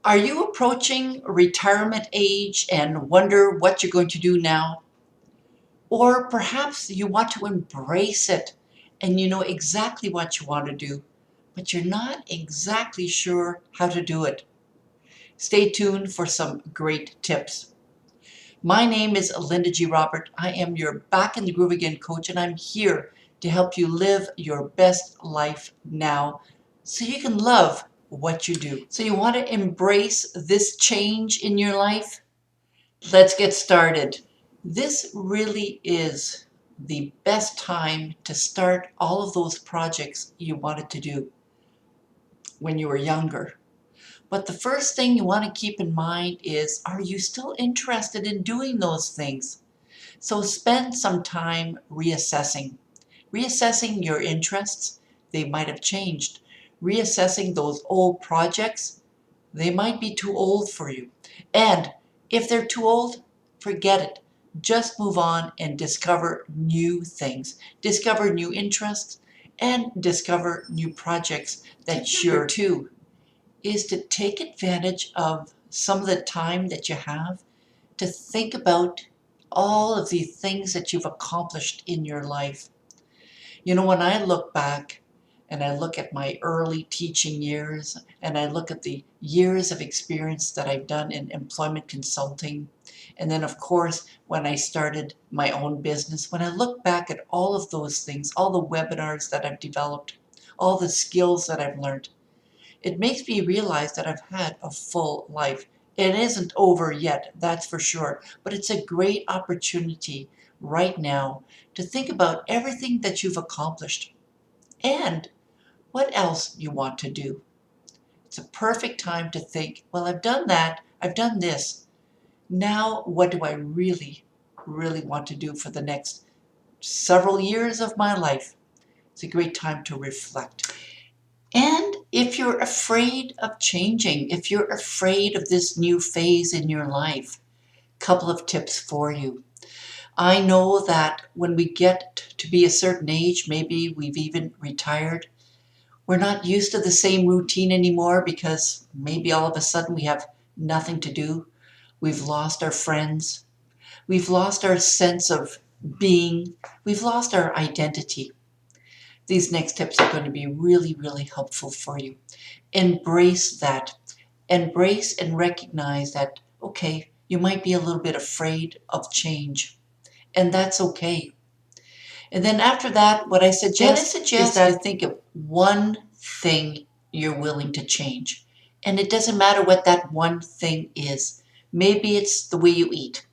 Are you approaching retirement age and wonder what you're going to do now? Or perhaps you want to embrace it and you know exactly what you want to do, but you're not exactly sure how to do it. Stay tuned for some great tips. My name is Linda G. Robert. I am your Back in the Groove Again coach, and I'm here to help you live your best life now so you can love what you do. So you want to embrace this change in your life? Let's get started. This really is the best time to start all of those projects you wanted to do when you were younger. But the first thing you want to keep in mind is, are you still interested in doing those things? So spend some time reassessing your interests. They might have changed. Reassessing those old projects. They might be too old for you. And if they're too old, forget it. Just move on and discover new things. Discover new interests and discover new projects that you're to is to take advantage of some of the time that you have to think about all of the things that you've accomplished in your life. You know, when I look back and I look at my early teaching years and I look at the years of experience that I've done in employment consulting, and then of course when I started my own business, when I look back at all of those things, all the webinars that I've developed, all the skills that I've learned, it makes me realize that I've had a full life. It isn't over yet, that's for sure, but it's a great opportunity right now to think about everything that you've accomplished and what else you want to do. It's a perfect time to think, well, I've done that, I've done this. Now, what do I really, really want to do for the next several years of my life? It's a great time to reflect. And if you're afraid of changing, if you're afraid of this new phase in your life, couple of tips for you. I know that when we get to be a certain age, maybe we've even retired, we're not used to the same routine anymore because maybe all of a sudden we have nothing to do. We've lost our friends. We've lost our sense of being. We've lost our identity. These next tips are going to be really, really helpful for you. Embrace that. Embrace and recognize that, okay, you might be a little bit afraid of change, and that's okay. And then after that, what I suggest is that you think of one thing you're willing to change. And it doesn't matter what that one thing is. Maybe it's the way you eat.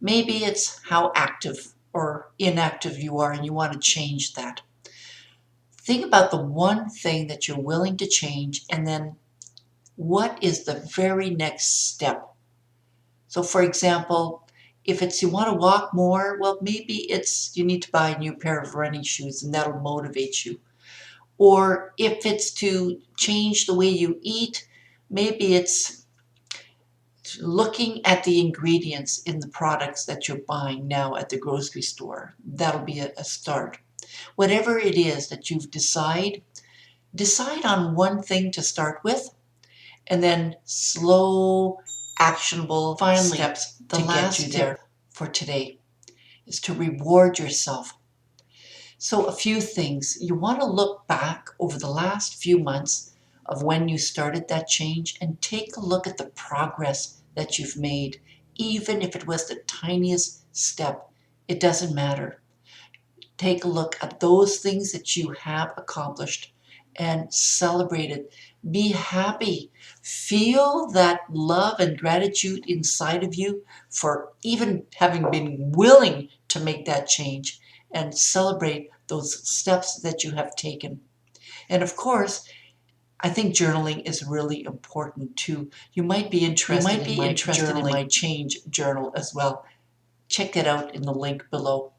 Maybe it's how active or inactive you are and you want to change that. Think about the one thing that you're willing to change, and then what is the very next step? So for example, if it's you want to walk more, well, maybe it's you need to buy a new pair of running shoes and that'll motivate you. Or if it's to change the way you eat, maybe it's looking at the ingredients in the products that you're buying now at the grocery store. That'll be a start. Whatever it is that you've decide on one thing to start with, and then slow, actionable steps to get you there. For today is to reward yourself. So a few things. You want to look back over the last few months of when you started that change and take a look at the progress that you've made, even if it was the tiniest step. It doesn't matter. Take a look at those things that you have accomplished and celebrate it. Be happy. Feel that love and gratitude inside of you for even having been willing to make that change, and celebrate those steps that you have taken. And of course, I think journaling is really important too. You might be interested in my change journal as well. Check it out in the link below.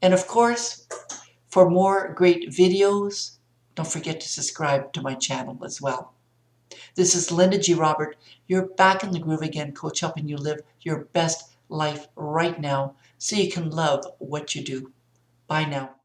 And of course, for more great videos, don't forget to subscribe to my channel as well. This is Linda G. Robert, your Back in the Groove Again coach, helping you live your best life right now so you can love what you do. Bye now.